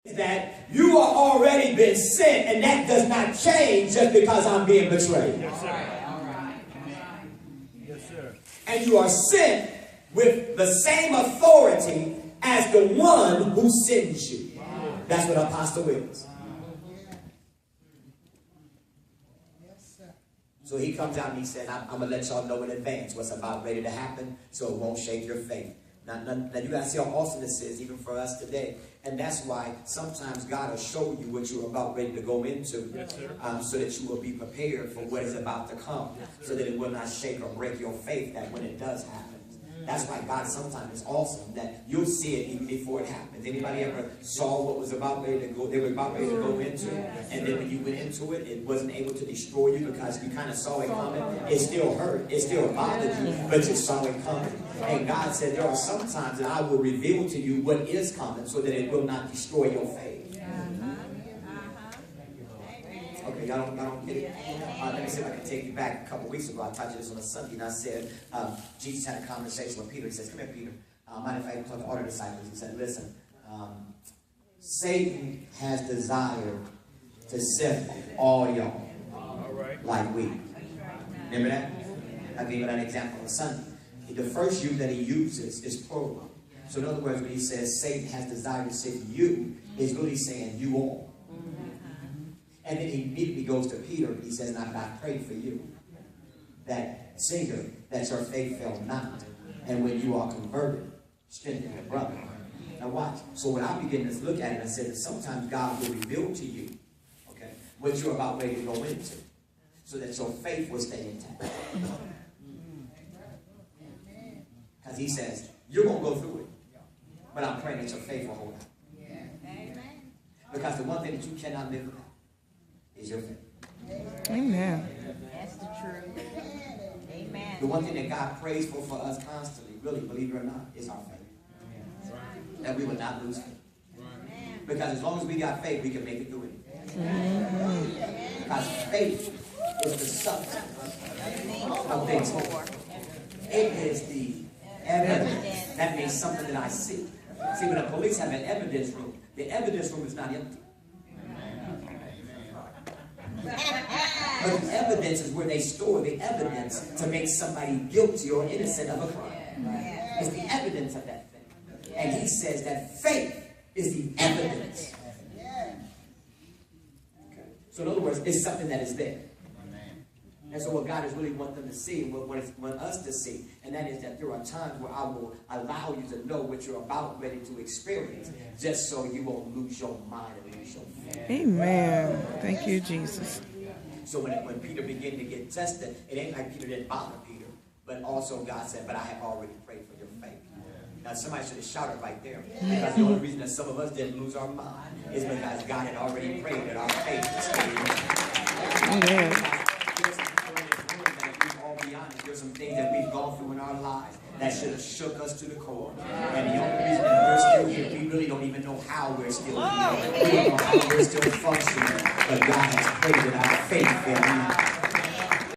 That you are already been sent, and that does not change just because I'm being betrayed. Yes, sir. All right. Yes, sir. And you are sent with the same authority as the one who sends you. That's what apostle is. So he comes out and he said, I'm going to let y'all know in advance what's about ready to happen so it won't shake your faith. Now you got to see how awesome this is, even for us today. And that's why sometimes God will show you what you're about ready to go into, yes, so that you will be prepared for what is about to come, so that it will not shake or break your faith that when it does happen. That's why God sometimes is awesome, that you'll see it even before it happens. Anybody ever saw what was about ready to go, they were about ready to go into, and then when you went into it, it wasn't able to destroy you because you kind of saw it coming. It still hurt, it still bothered you, but you saw it coming. And God said, there are some times that I will reveal to you what is coming so that it will not destroy your faith. Okay, y'all don't get it? Let me see if I can take you back a couple weeks ago. I taught you this on a Sunday, and I said, Jesus had a conversation with Peter. He says, come here, Peter. Mind if I talk to all the disciples? He said, listen, Satan has desired to sift all y'all like wheat. Remember that? I gave you that example on Sunday. The first you that he uses is plural. So in other words, when he says Satan has desired to sift you, he's really saying you all. And then he immediately goes to Peter and he says, now I pray for you, that singer, that your faith fail not. And when you are converted, strengthen your brother. Now watch. So when I begin to look at it, I said that sometimes God will reveal to you, okay, what you're about ready to go into, so that your faith will stay intact. Because he says, you're going to go through it, but I'm praying that your faith will hold out. Because the one thing that you cannot live without is your faith. Amen. That's the truth. Amen. The one thing that God prays for us constantly, really, believe it or not, is our faith. That we will not lose faith. Because as long as we got faith, we can make it through it. Because faith is the substance of things hoped. It is the evidence. That means something that I see. See, when the police have an evidence room, the evidence room is not empty. But the evidence is where they store the evidence to make somebody guilty or innocent of a crime. It's the evidence of that thing. And he says that faith is the evidence. Okay. So in other words, it's something that is there. And so what God is really wanting them to see, what want us to see, and that is that there are times where I will allow you to know what you're about ready to experience, just so you won't lose your mind and lose your faith. Amen. Thank you, Jesus. So when Peter began to get tested, it ain't like Peter didn't bother Peter, but also God said, but I have already prayed for your faith. Now somebody should have shouted right there, because the only reason that some of us didn't lose our mind is because God had already prayed that our faith would stay in. Amen. There's some things that we've gone through in our lives that should have shook us to the core. And the only reason that we're still here, we really don't even know how we're still here. We don't know how we're still functioning. But God has prayed that our faith will be.